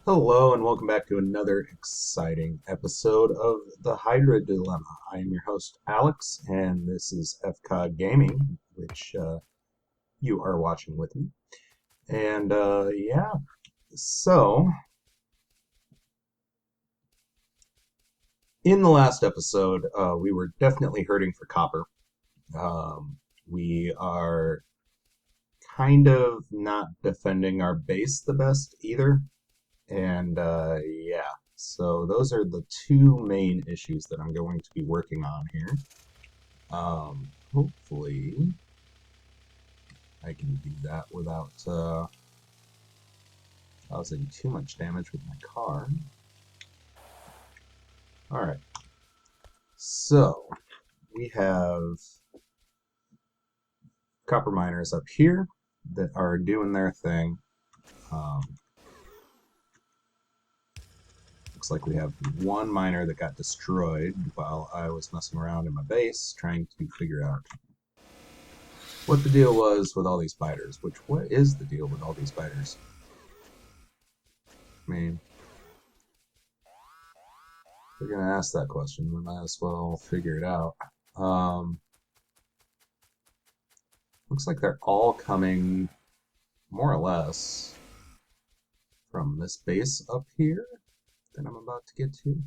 Hello, and welcome back to another exciting episode of the Hydra Dilemma. I am your host, Alex, and this is FCOD Gaming, which you are watching with me. And yeah, so in the last episode, we were definitely hurting for copper. We are kind of not defending our base the best either. And yeah, so those are the two main issues that I'm going to be working on here. Hopefully I can do that without causing too much damage with my car. Alright, so we have copper miners up here that are doing their thing. Looks like we have one miner that got destroyed while I was messing around in my base trying to figure out what the deal was with all these biters. What is the deal with all these biters? I mean, if we're gonna ask that question, we might as well figure it out. Looks like they're all coming more or less from this base up here that I'm about to get to.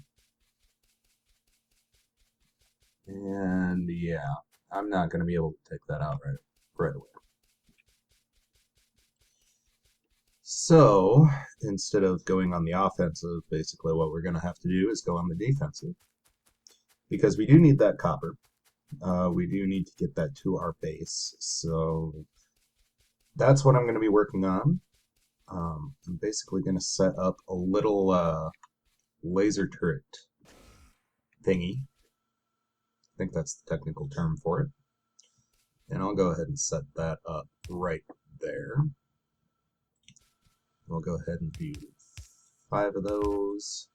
And yeah, I'm not going to be able to take that out right away. So instead of going on the offensive, basically what we're going to have to do is go on the defensive. Because we do need that copper. We do need to get that to our base. So that's what I'm going to be working on. I'm basically going to set up a little laser turret thingy. I think that's the technical term for it. And I'll go ahead and set that up right there. We'll go ahead and do 5 of those.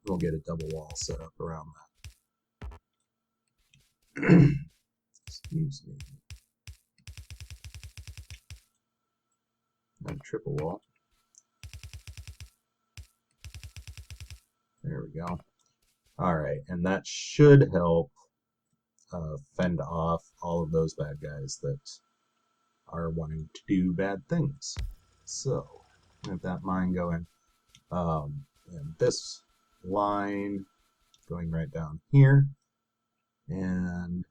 We'll get a double wall set up around that. Excuse me. And a triple wall. There we go. Alright, and that should help fend off all of those bad guys that are wanting to do bad things. So, with that mine going, and this line going right down here, and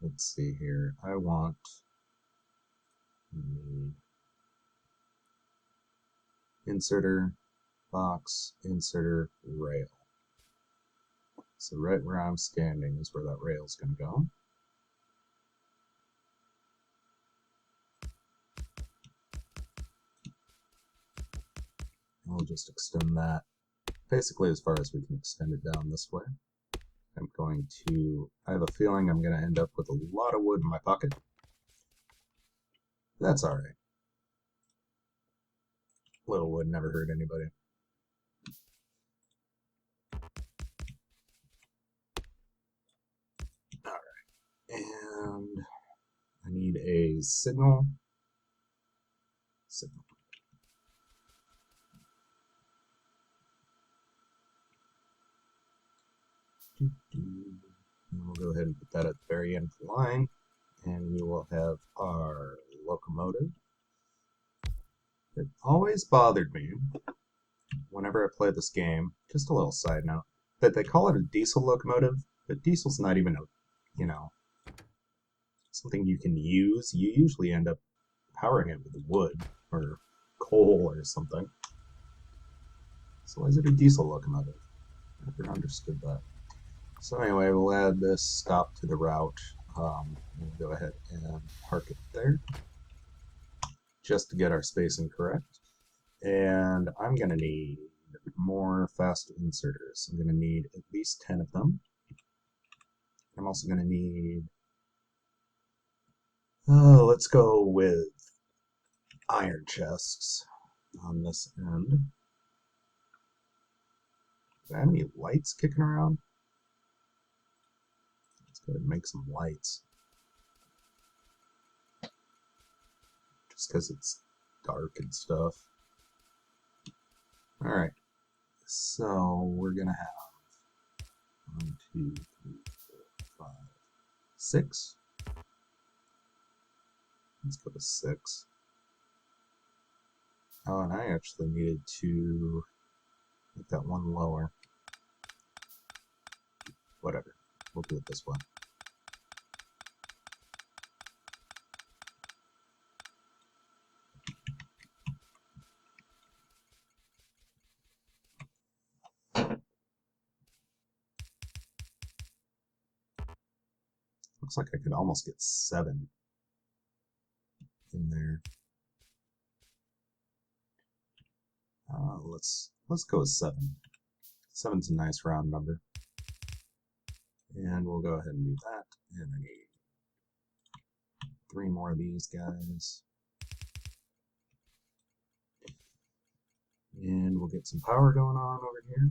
let's see here, I want the inserter, box, inserter, rail. So right where I'm standing is where that rail is going to go. We'll just extend that basically as far as we can extend it down this way. I have a feeling I'm going to end up with a lot of wood in my pocket. That's alright. Little wood never hurt anybody. Alright, and I need a signal. And we'll go ahead and put that at the very end of the line, and we will have our locomotive. It always bothered me whenever I play this game, just a little side note, that they call it a diesel locomotive, but diesel's not even something you can use. You usually end up powering it with wood or coal or something. So why is it a diesel locomotive? I never understood that. So anyway, we'll add this stop to the route. We'll go ahead and park it there, just to get our spacing correct. And I'm going to need more fast inserters. I'm going to need at least 10 of them. I'm also going to need, let's go with iron chests on this end. Do I have any lights kicking around? Let's go ahead and make some lights. Just because it's dark and stuff. Alright, so we're gonna have 1, 2, 3, 4, 5, 6. Let's go to 6. Oh, and I actually needed to make that one lower. Whatever, we'll do it this way. Looks like I could almost get 7 in there. Let's go with 7. 7's a nice round number. And we'll go ahead and do that. And I need 3 more of these guys. And we'll get some power going on over here.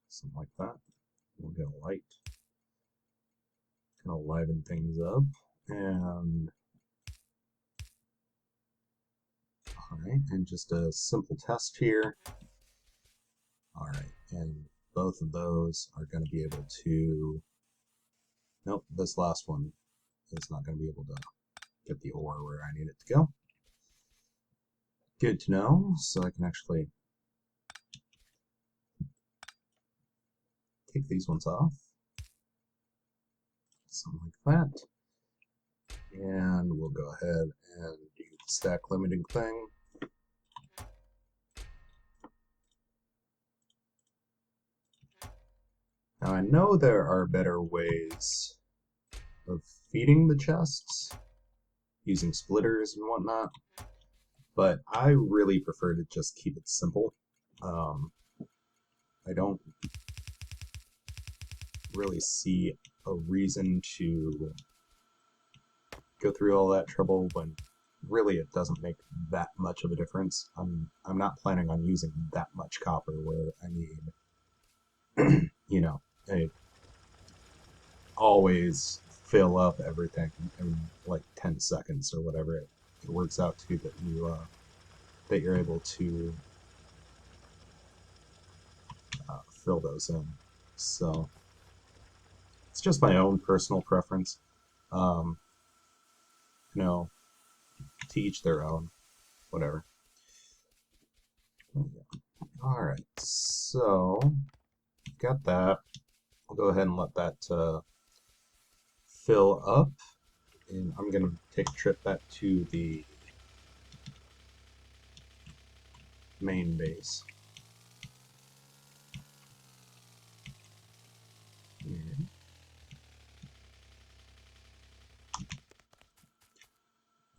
Something like that. We'll get a light. Gonna liven things up. And alright, and just a simple test here. Alright, and both of those are going to be able to... Nope, this last one is not going to be able to get the ore where I need it to go. Good to know, so I can actually take these ones off. Something like that. And we'll go ahead and do the stack limiting thing. Now I know there are better ways of feeding the chests, using splitters and whatnot, but I really prefer to just keep it simple. I don't really see a reason to go through all that trouble when really it doesn't make that much of a difference. I'm not planning on using that much copper where I need, you know, I always fill up everything in like 10 seconds or whatever it works out to that you're able to fill those in. So it's just my own personal preference. You know, to each their own, whatever. Alright, so got that. I'll go ahead and let that fill up, and I'm going to take a trip back to the main base.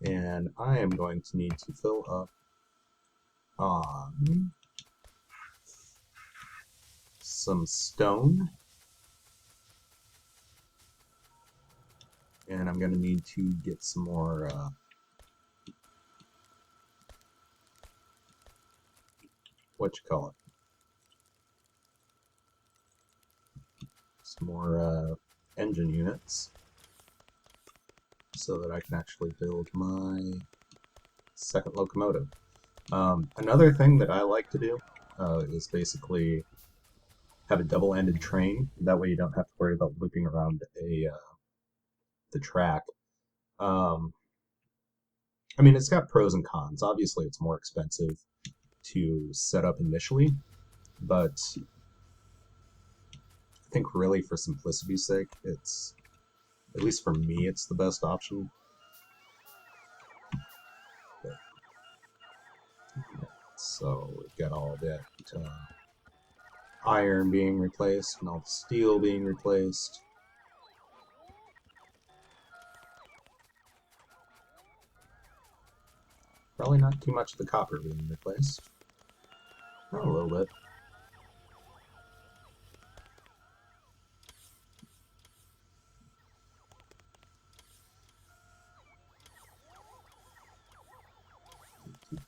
And I am going to need to fill up on some stone. And I'm going to need to get some more some more engine units so that I can actually build my second locomotive. Another thing that I like to do is basically have a double-ended train. That way you don't have to worry about looping around the track. I mean, it's got pros and cons. Obviously, it's more expensive to set up initially, but I think really for simplicity's sake, it's, at least for me, it's the best option. So we've got all that iron being replaced and all the steel being replaced. Probably not too much of the copper being replaced. Oh, a little bit.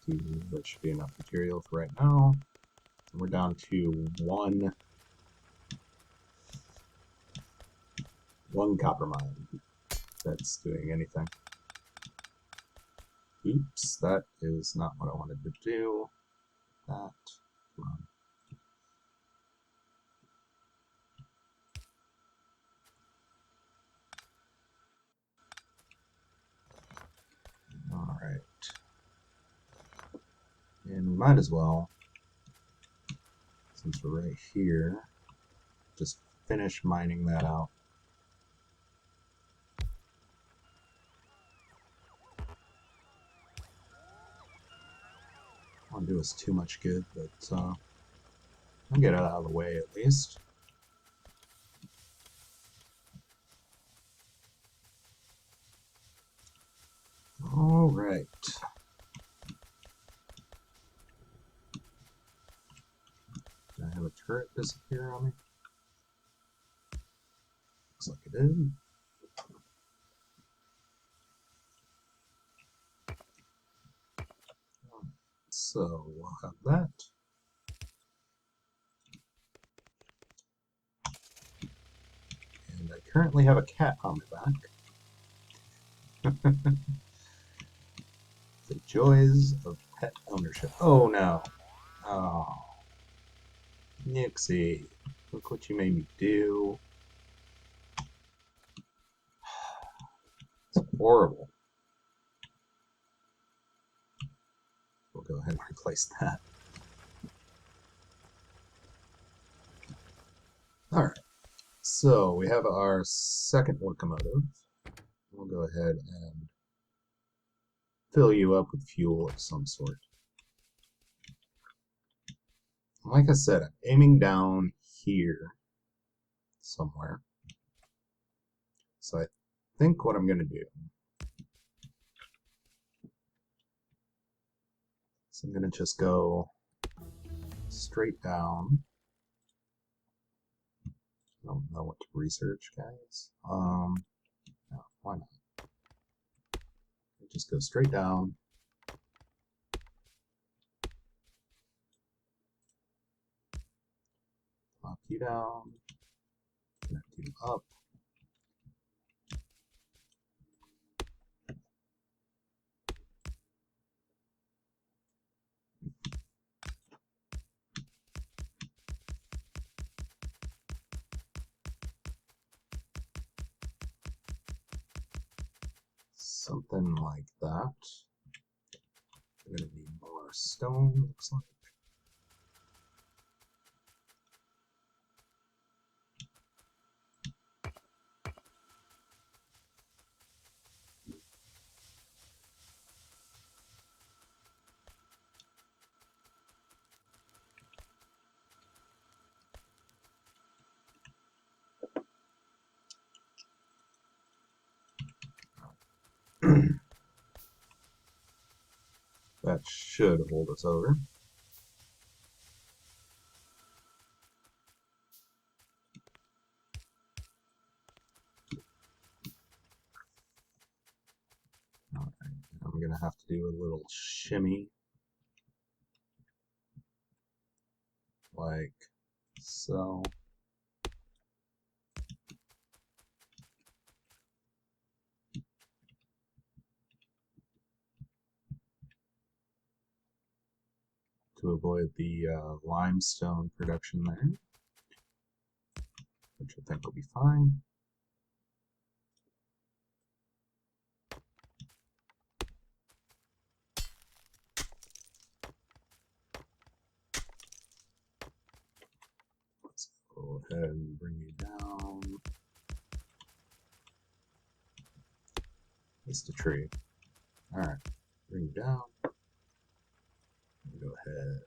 That should be enough material for right now. And we're down to one copper mine that's doing anything. Oops, that is not what I wanted to do. That, come on. Alright. And we might as well, since we're right here, just finish mining that out. Won't do us too much good, but I'll get it out of the way at least. Alright. Did I have a turret disappear on me? Looks like it did. So we'll have that. And I currently have a cat on my back. The joys of pet ownership. Oh no. Oh. Nixie. Look what you made me do. It's horrible. We'll go ahead and replace that. Alright. So we have our second locomotive. We'll go ahead and fill you up with fuel of some sort. Like I said, I'm aiming down here somewhere. So I think what I'm going to do is I'm going to just go straight down. I don't know what to research, guys. No, why not? Just go straight down. Pop you down. Connect you up. Something like that. We're going to need more stone, looks like. That should hold us over. Alright, I'm going to have to do a little shimmy. Like so. To avoid the limestone production there, which I think will be fine. Let's go ahead and bring you down. Missed a tree. Alright, bring you down. Go ahead.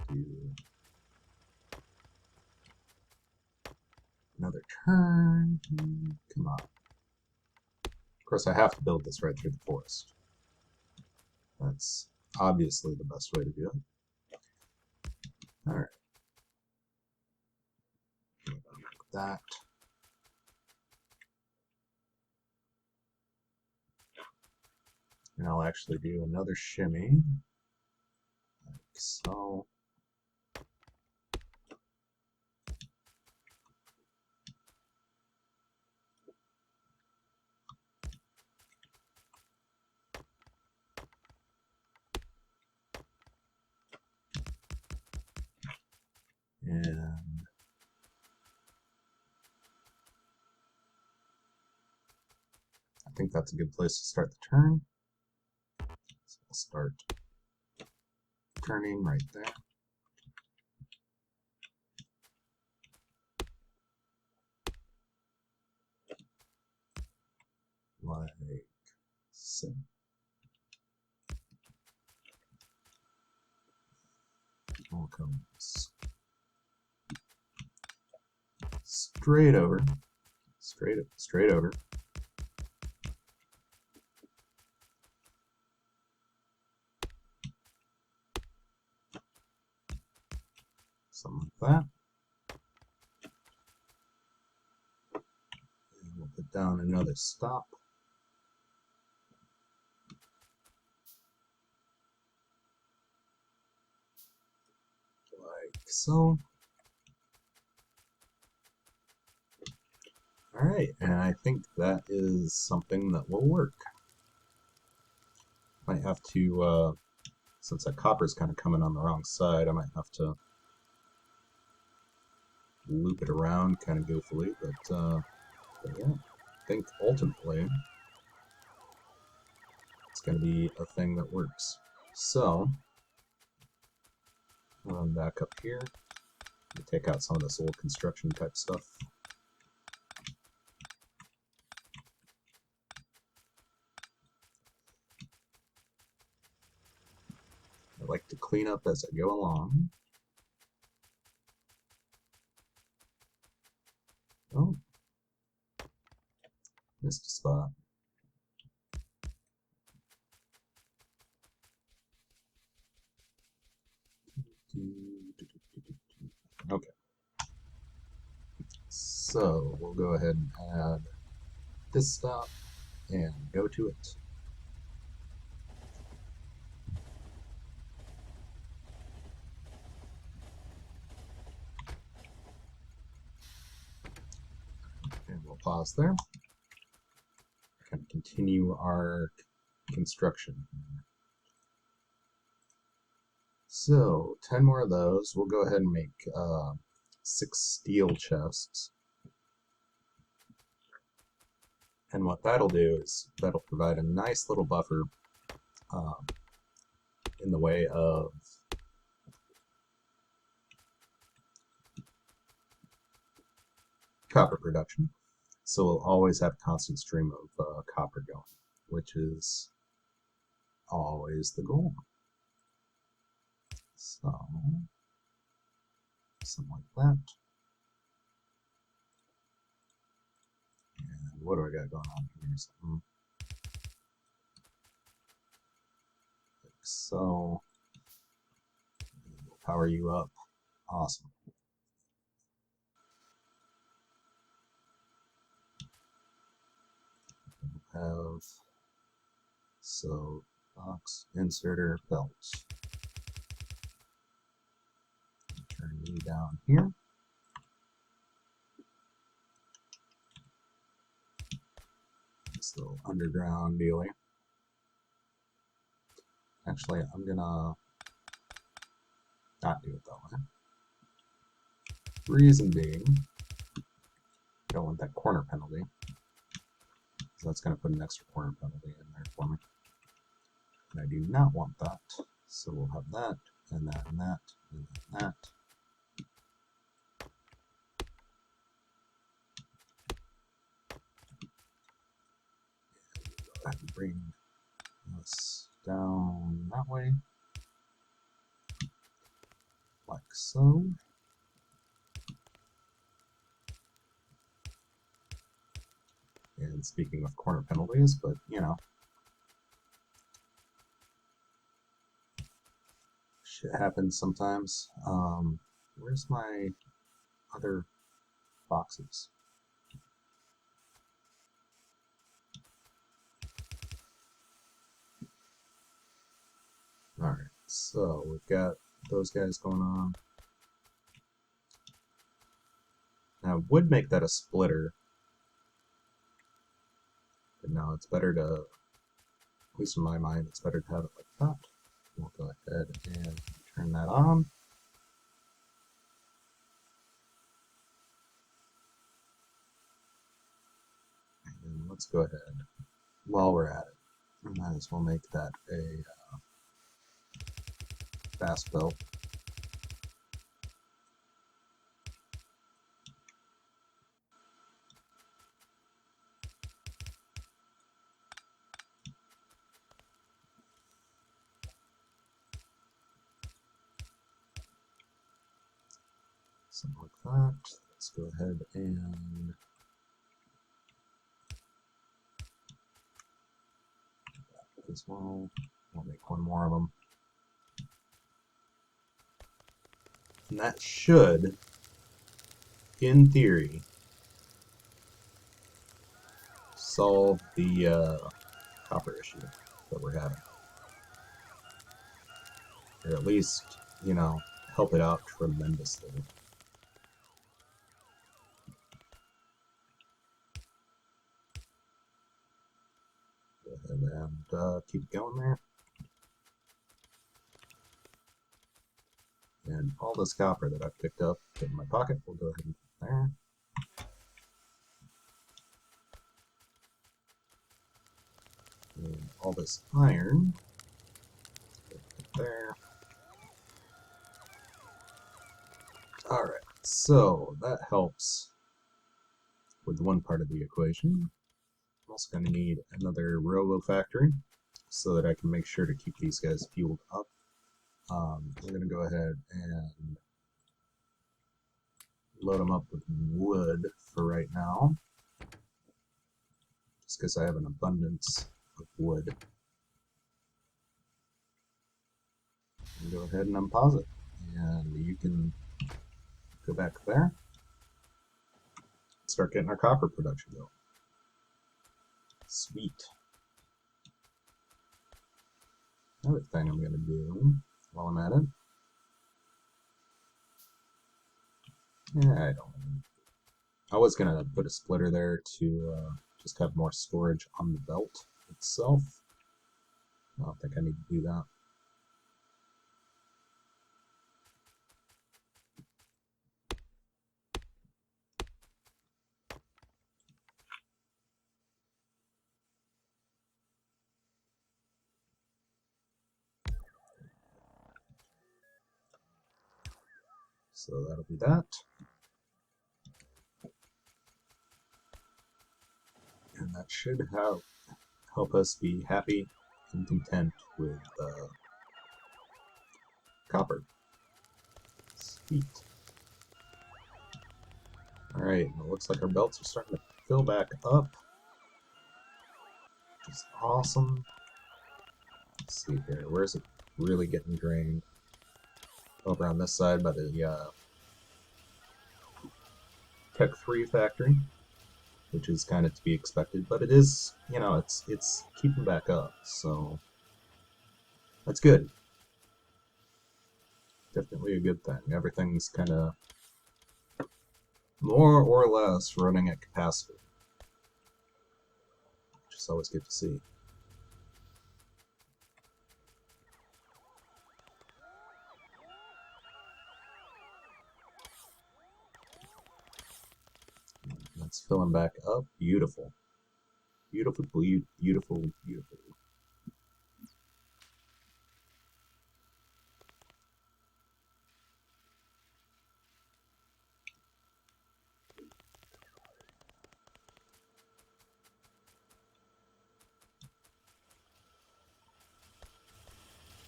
Do another turn. Come on. Of course, I have to build this right through the forest. That's obviously the best way to do it. Alright. Like that. actually do another shimmy, like so. And I think that's a good place to start the turn. So we'll start turning right there. Like so. All comes straight over, straight over. Something like that. And we'll put down another stop. Like so. Alright, and I think that is something that will work. Might have to, since that copper's kind of coming on the wrong side, I might have to loop it around kind of goofily, but yeah, I think ultimately it's going to be a thing that works. So, run back up here, take out some of this old construction type stuff. I like to clean up as I go along. Oh, missed a spot. Okay. So we'll go ahead and add this stop and go to it. And we'll pause there. Kind of continue our construction. So 10 more of those. We'll go ahead and make 6 steel chests. And what that'll do is that'll provide a nice little buffer in the way of copper production. So we'll always have a constant stream of copper going, which is always the goal. So, something like that. And what do I got going on here? Something like so. We'll power you up. Awesome. We'll have so box inserter belts. Turn you down here. This little underground dealie. Actually, I'm gonna not do it that way. Reason being, I don't want that corner penalty. So that's going to put an extra corner penalty in there for me. And I do not want that. So we'll have that, and that, and that, and that. Go ahead and bring this down that way. Like so. And speaking of corner penalties, but you know, shit happens sometimes. Where's my other boxes? So we've got those guys going on. Now, I would make that a splitter, but no, it's better to, at least in my mind, it's better to have it like that. We'll go ahead and turn that on. And let's go ahead, while we're at it, we might as well make that a fast belt. Something like that. Let's go ahead and as well. I'll make one more of them. And that should, in theory, solve the copper issue that we're having. Or at least, you know, help it out tremendously. Go ahead and keep going there. And all this copper that I've picked up in my pocket, we'll go ahead and put there. And all this iron, put there. Alright, so that helps with one part of the equation. I'm also going to need another robo factory so that I can make sure to keep these guys fueled up. We're going to go ahead and load them up with wood for right now, just because I have an abundance of wood. And go ahead and unpause it, and you can go back there and start getting our copper production going. Sweet. Another thing I'm going to do while I'm at it. Yeah, I was going to put a splitter there to just have more storage on the belt itself. I don't think I need to do that. So that'll be that. And that should help us be happy and content with copper. Sweet. Alright, it looks like our belts are starting to fill back up, which is awesome. Let's see here, where's it really getting drained? Over on this side by the Tech 3 factory, which is kind of to be expected, but it is, you know, it's keeping back up, so that's good. Definitely a good thing. Everything's kind of more or less running at capacity, which is always good to see. That's filling back up. Beautiful. Beautiful, beautiful, beautiful.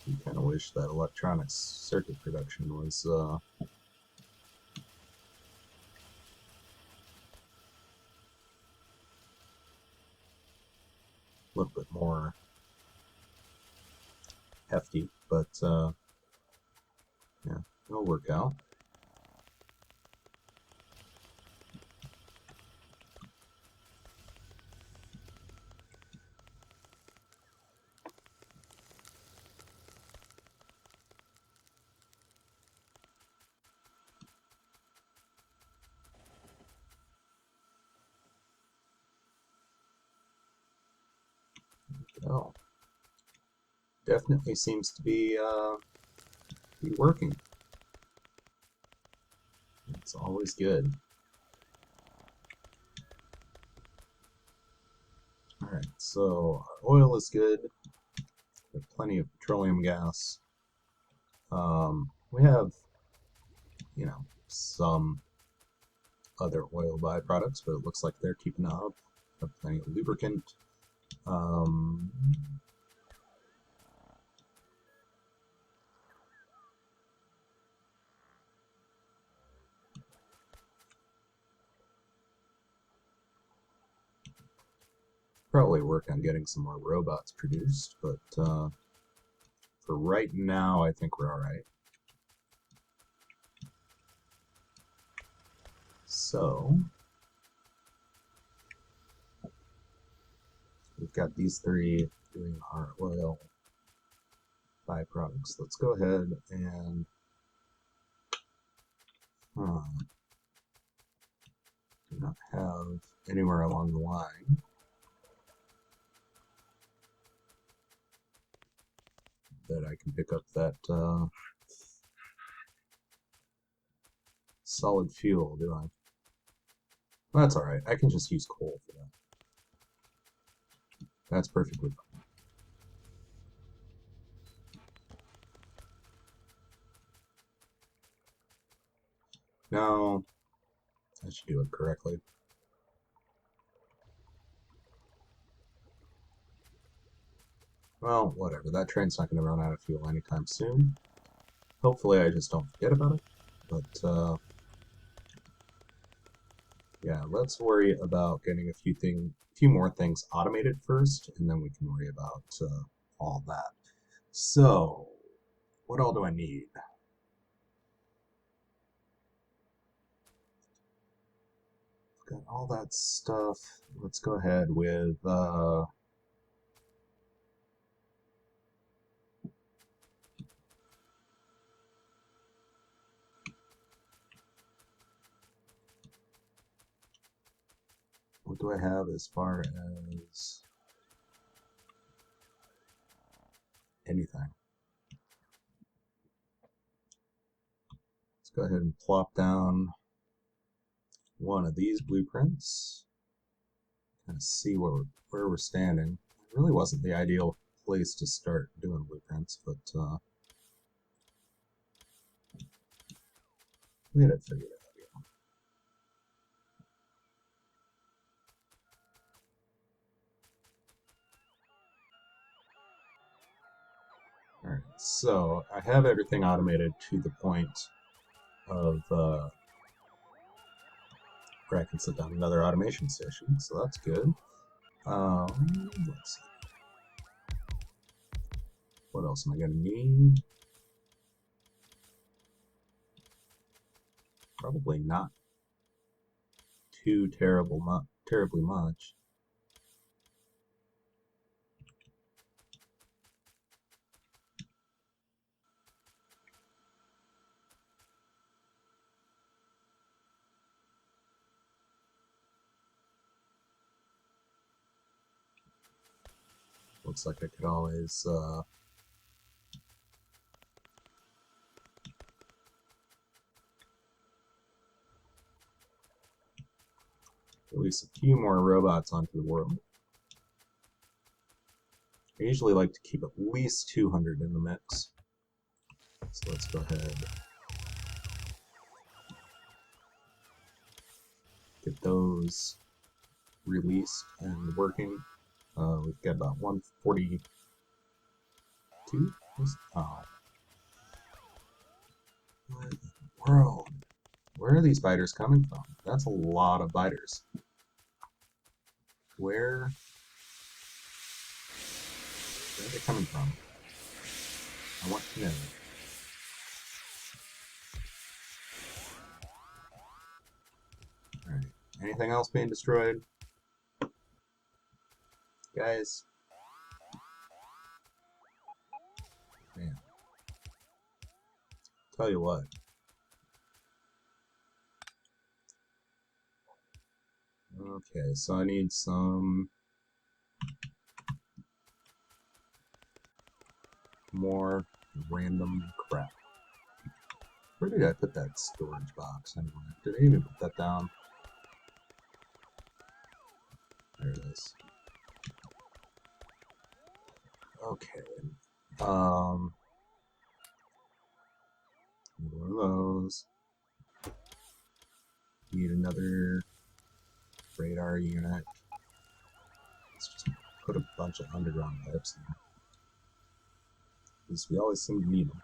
I kind of wish that electronics circuit production was a little bit more hefty, but yeah, it'll work out. Oh, definitely seems to be working. It's always good. Alright, so our oil is good. We have plenty of petroleum gas. We have, some other oil byproducts, but it looks like they're keeping up. We have plenty of lubricant. Um, Probably work on getting some more robots produced, but for right now, I think we're alright. So, we've got these three doing our oil byproducts. Let's go ahead and do not have anywhere along the line that I can pick up that solid fuel, do I? Well, that's alright. I can just use coal for that. That's perfectly fine. No, I should do it correctly. Well, whatever. That train's not going to run out of fuel anytime soon. Hopefully I just don't forget about it. But, yeah, let's worry about getting a few more things automated first, and then we can worry about all that. So, what all do I need? Got all that stuff. Let's go ahead with what do I have as far as anything? Let's go ahead and plop down one of these blueprints. Kind of see where we're standing. It really wasn't the ideal place to start doing blueprints, but we had it figured out. Alright, so I have everything automated to the point of where I can sit down another automation station, so that's good. Let's see. What else am I going to need? Probably not too terribly much. Looks like I could always release a few more robots onto the world. I usually like to keep at least 200 in the mix. So let's go ahead. Get those released and working. We've got about 142. Oh. What in the world? Where are these biters coming from? That's a lot of biters. Where are they coming from? I want to know. Alright. Anything else being destroyed? Guys? Man. Tell you what. Okay, so I need some more random crap. Where did I put that storage box anyway? Did I even put that down? There it is. Okay. Need one of those. Need another radar unit. Let's just put a bunch of underground pipes in there. Because we always seem to need them.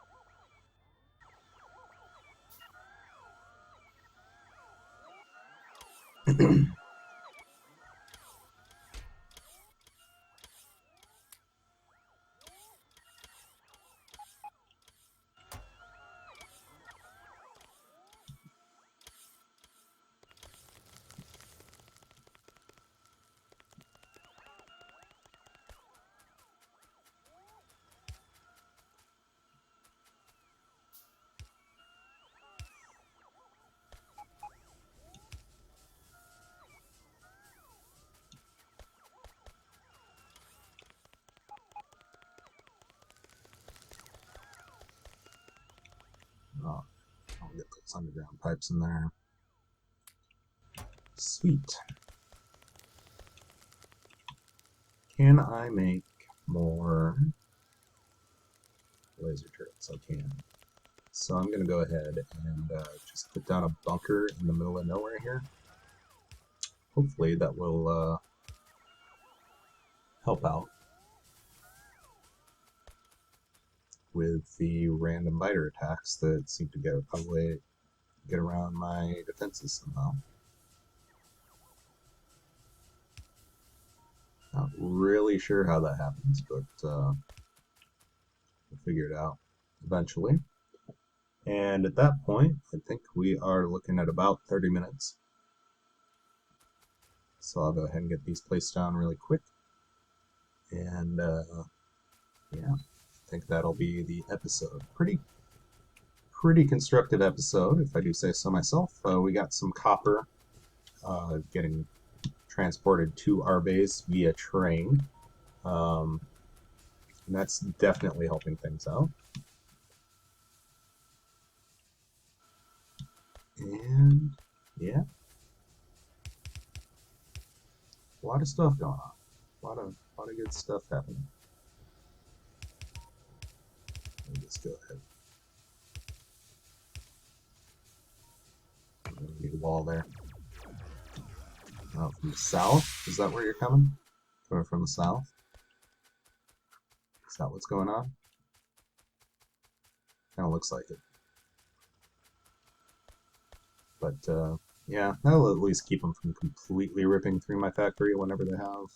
Oh, I'll get those underground pipes in there. Sweet. Can I make more laser turrets? I can. So I'm going to go ahead and just put down a bunker in the middle of nowhere here. Hopefully that will help out with the random biter attacks that seem to get around my defenses somehow. Not really sure how that happens, but we'll figure it out eventually. And at that point, I think we are looking at about 30 minutes. So I'll go ahead and get these placed down really quick. And yeah, I think that'll be the episode. Pretty constructed episode, if I do say so myself. We got some copper getting transported to our base via train. And that's definitely helping things out. And yeah, a lot of stuff going on. A lot of good stuff happening. Let me just go ahead. Need a wall there. Oh, from the south? Is that where you're coming? Coming from the south? Is that what's going on? Kind of looks like it. But yeah, that'll at least keep them from completely ripping through my factory whenever they have.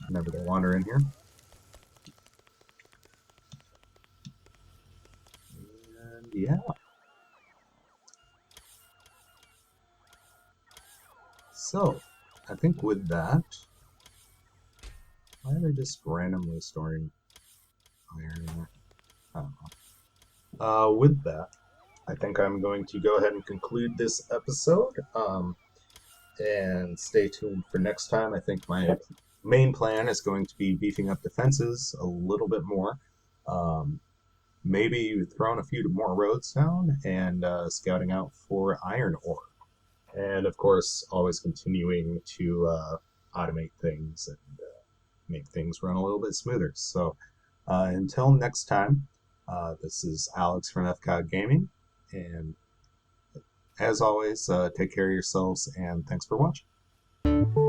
Whenever they wander in here. And yeah. So, I think with that, why are they just randomly storing iron in there? I don't know. With that, I think I'm going to go ahead and conclude this episode. And stay tuned for next time. I think my main plan is going to be beefing up defenses a little bit more. Maybe throwing a few more roads down and scouting out for iron ore. And of course, always continuing to automate things and make things run a little bit smoother. So until next time, this is Alex from FCOG Gaming, and as always, take care of yourselves, and thanks for watching.